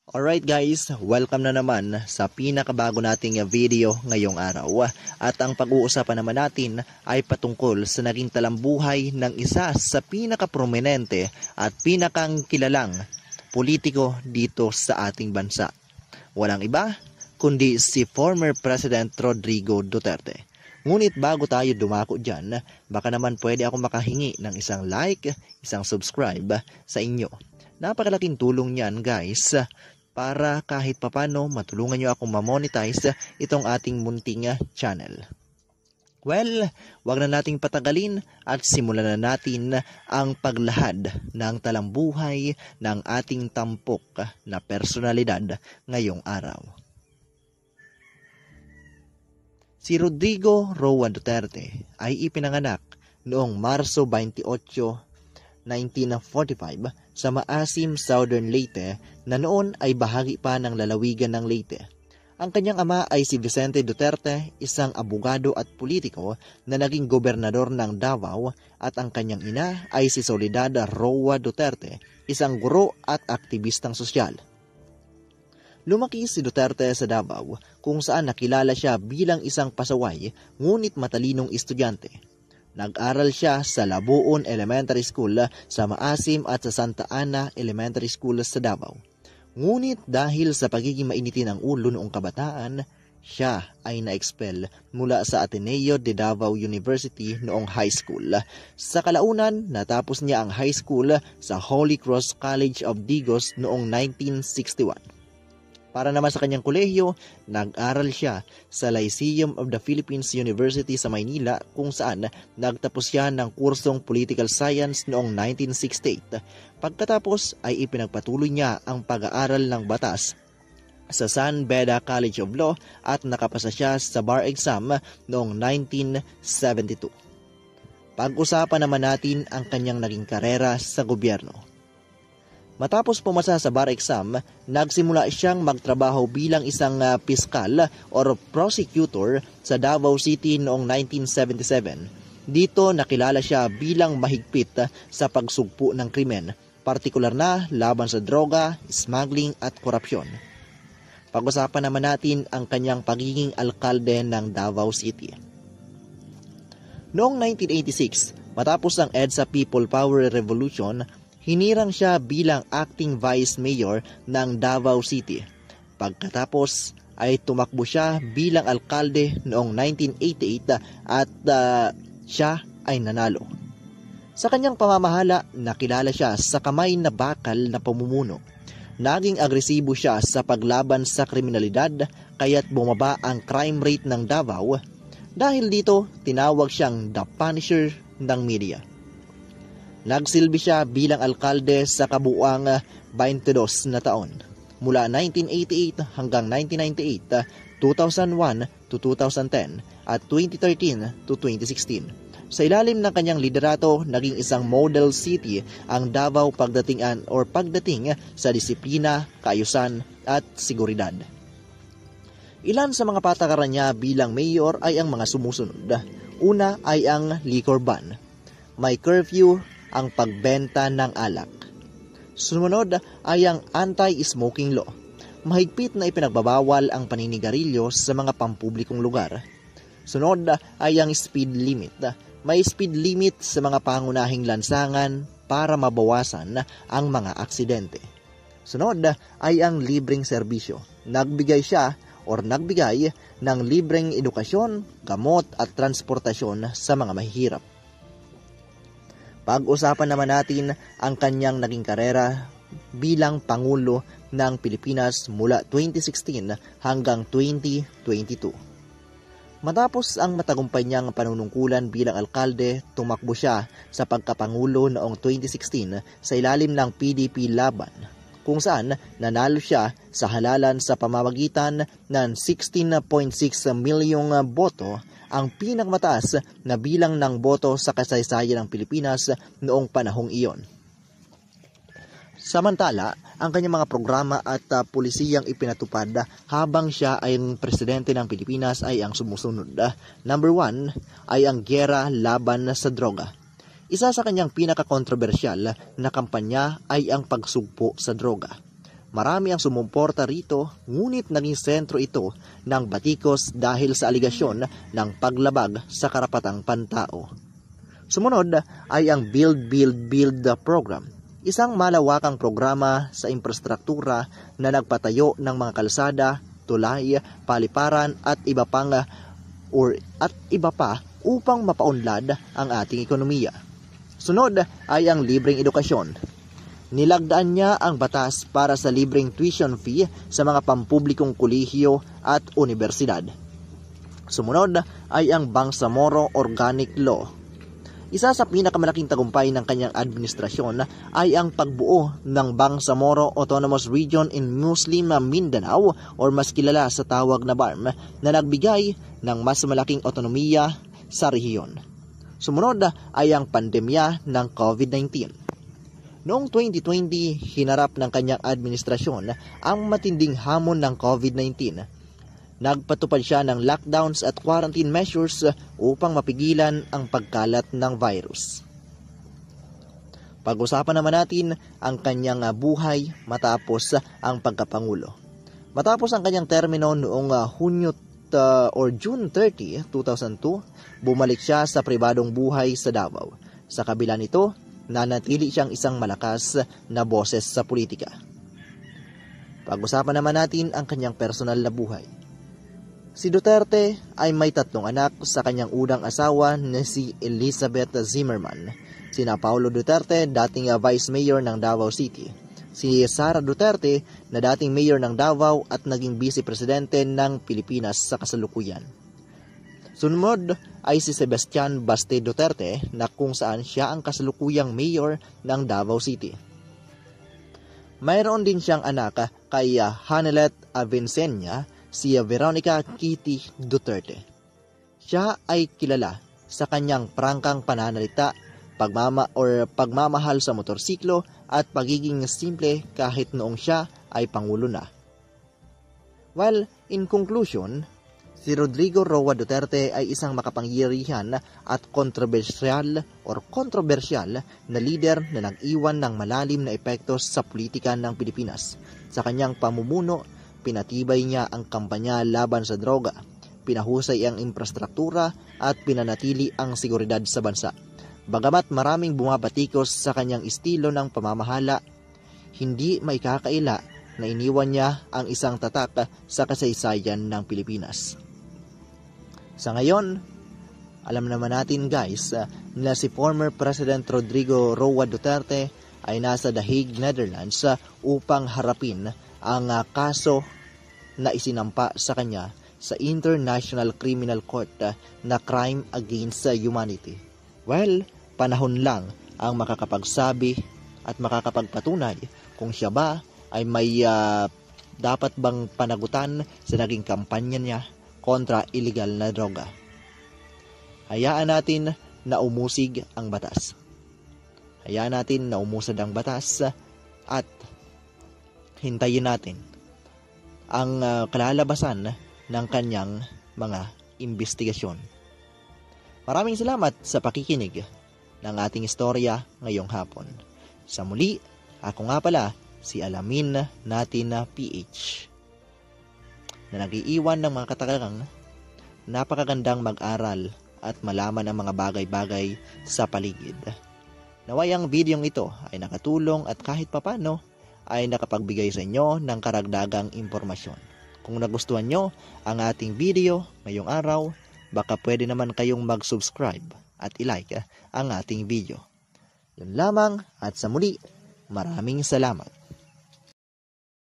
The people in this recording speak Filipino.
Alright guys, welcome na naman sa pinakabago nating video ngayong araw. At ang pag-uusapan naman natin ay patungkol sa naging talambuhay ng isa sa pinakaprominente at pinakang kilalang politiko dito sa ating bansa. Walang iba kundi si former President Rodrigo Duterte. Ngunit bago tayo dumako dyan, baka naman pwede ako makahingi ng isang like, isang subscribe sa inyo. Napakalaking tulong niyan guys para kahit papano matulungan nyo akong ma-monetize itong ating munting channel. Well, wag na nating patagalin at simulan na natin ang paglahad ng talambuhay ng ating tampok na personalidad ngayong araw. Si Rodrigo Roa Duterte ay ipinanganak noong Marso 28, 1945 sa maasim Southern Leyte na noon ay bahagi pa ng lalawigan ng Leyte. Ang kanyang ama ay si Vicente Duterte, isang abogado at politiko na naging gobernador ng Davao, at ang kanyang ina ay si Soledad Roa Duterte, isang guro at aktivistang sosyal. Lumaki si Duterte sa Davao kung saan nakilala siya bilang isang pasaway ngunit matalinong estudyante. Nag-aral siya sa Labuon Elementary School sa Maasim at sa Santa Ana Elementary School sa Davao. Ngunit dahil sa pagiging mainitin ng ulo noong kabataan, siya ay na-expel mula sa Ateneo de Davao University noong high school. Sa kalaunan, natapos niya ang high school sa Holy Cross College of Digos noong 1961. Para naman sa kanyang kolehiyo, nag-aral siya sa Lyceum of the Philippines University sa Maynila kung saan nagtapos siya ng kursong Political Science noong 1968. Pagkatapos ay ipinagpatuloy niya ang pag-aaral ng batas sa San Beda College of Law at nakapasa siya sa bar exam noong 1972. Pag-usapan naman natin ang kanyang naging karera sa gobyerno. Matapos pumasa sa bar exam, nagsimula siyang magtrabaho bilang isang piskal or prosecutor sa Davao City noong 1977. Dito nakilala siya bilang mahigpit sa pagsugpo ng krimen, partikular na laban sa droga, smuggling at korupsyon. Pag-usapan naman natin ang kanyang pagiging alkalde ng Davao City. Noong 1986, matapos ang EDSA People Power Revolution, hinirang siya bilang acting vice mayor ng Davao City. Pagkatapos ay tumakbo siya bilang alkalde noong 1988 at siya ay nanalo. Sa kanyang pamamahala, nakilala siya sa kamay na bakal na pamumuno. Naging agresibo siya sa paglaban sa kriminalidad kaya't bumaba ang crime rate ng Davao. Dahil dito, tinawag siyang The Punisher ng media. Nagsilbi siya bilang alkalde sa kabuuang 22 na taon, mula 1988 hanggang 1998, 2001 to 2010 at 2013 to 2016. Sa ilalim ng kanyang liderato, naging isang model city ang Davao pagdating sa disiplina, kaayusan at seguridad. Ilan sa mga patakaran niya bilang mayor ay ang mga sumusunod. Una ay ang liquor ban. May curfew ang pagbenta ng alak. Sumunod ay ang anti-smoking law. Mahigpit na ipinagbabawal ang paninigarilyo sa mga pampublikong lugar. Sunod ay ang speed limit. May speed limit sa mga pangunahing lansangan para mabawasan ang mga aksidente. Sunod ay ang libreng serbisyo. Nagbigay ng libreng edukasyon, gamot at transportasyon sa mga mahihirap. Pag-usapan naman natin ang kanyang naging karera bilang Pangulo ng Pilipinas mula 2016 hanggang 2022. Matapos ang matagumpay niyang panunungkulan bilang alkalde, tumakbo siya sa pagkapangulo noong 2016 sa ilalim ng PDP Laban, kung saan nanalo siya sa halalan sa pamamagitan ng 16.6 milyong boto, ang pinakamataas na bilang ng boto sa kasaysayan ng Pilipinas noong panahong iyon. Samantala, ang kanyang mga programa at pulisiyang ipinatupad habang siya ay presidente ng Pilipinas ay ang sumusunod. Number 1 ay ang gyera laban sa droga. Isa sa kanyang pinaka-kontrobersyal na kampanya ay ang pagsugpo sa droga. marami ang sumuporta rito, ngunit naging sentro ito ng batikos dahil sa aligasyon ng paglabag sa karapatang pantao. Sumunod ay ang Build, Build, Build program, isang malawakang programa sa infrastruktura na nagpatayo ng mga kalsada, tulay, paliparan at iba pa upang mapaunlad ang ating ekonomiya. Sunod ay ang libreng edukasyon. Nilagdaan niya ang batas para sa libreng tuition fee sa mga pampublikong kolehiyo at universidad. Sumunod ay ang Bangsamoro Organic Law. Isa sa pinakamalaking tagumpay ng kanyang administrasyon ay ang pagbuo ng Bangsamoro Autonomous Region in Muslim Mindanao or mas kilala sa tawag na BARM na nagbigay ng mas malaking otonomiya sa rehiyon. Sumunod ay ang pandemya ng COVID-19. Noong 2020, hinarap ng kanyang administrasyon ang matinding hamon ng COVID-19. Nagpatupad siya ng lockdowns at quarantine measures upang mapigilan ang pagkalat ng virus. Pag-usapan naman natin ang kanyang buhay matapos ang pagkapangulo. Matapos ang kanyang termino noong June 30, 2002, bumalik siya sa pribadong buhay sa Davao. Sa kabila nito, nanatili siyang isang malakas na boses sa politika. Pag-usapan naman natin ang kanyang personal na buhay. Si Duterte ay may 3 anak sa kanyang unang asawa na si Elizabeth Zimmerman, sina Paulo Duterte, dating Vice Mayor ng Davao City, si Sara Duterte na dating Mayor ng Davao at naging Vice Presidente ng Pilipinas sa kasalukuyan. Sunod ay si Sebastian Baste Duterte na kung saan siya ang kasalukuyang Mayor ng Davao City. Mayroon din siyang anak kay Hanelet Avincenia, si Veronica Kitty Duterte. Siya ay kilala sa kanyang prangkang pananalita, pagmamahal sa motorsiklo at pagiging simple kahit noong siya ay pangulo na. Well, in conclusion, si Rodrigo Roa Duterte ay isang makapangyarihan at kontrobersyal na leader na nag-iwan ng malalim na epekto sa politika ng Pilipinas. Sa kanyang pamumuno, pinatibay niya ang kampanya laban sa droga, pinahusay ang infrastruktura at pinanatili ang seguridad sa bansa. Bagamat maraming bumabatikos sa kanyang estilo ng pamamahala, hindi maikakaila na iniwan niya ang isang tatak sa kasaysayan ng Pilipinas. Sa ngayon, alam naman natin guys na si former President Rodrigo Roa Duterte ay nasa The Hague, Netherlands upang harapin ang kaso na isinampa sa kanya sa International Criminal Court na crime against humanity. Well, panahon lang ang makakapagsabi at makakapagpatunay kung siya ba ay may dapat bang panagutan sa naging kampanya niya kontra illegal na droga. Hayaan natin na umusig ang batas. Hayaan natin na umusad ang batas at hintayin natin ang kalalabasan ng kanyang mga investigasyon. Maraming salamat sa pakikinig ng ating istorya ngayong hapon. Sa muli, ako nga pala si Alamin Natin na PH na nag-iiwan ng mga katagagang napakagandang mag-aral at malaman ang mga bagay-bagay sa paligid. Naway ang videong ito ay nakatulong at kahit papano ay nakapagbigay sa inyo ng karagdagang impormasyon. Kung nagustuhan nyo ang ating video ngayong araw, baka pwede naman kayong mag-subscribe at i-like ang ating video. Yun lamang at sa muli, maraming salamat.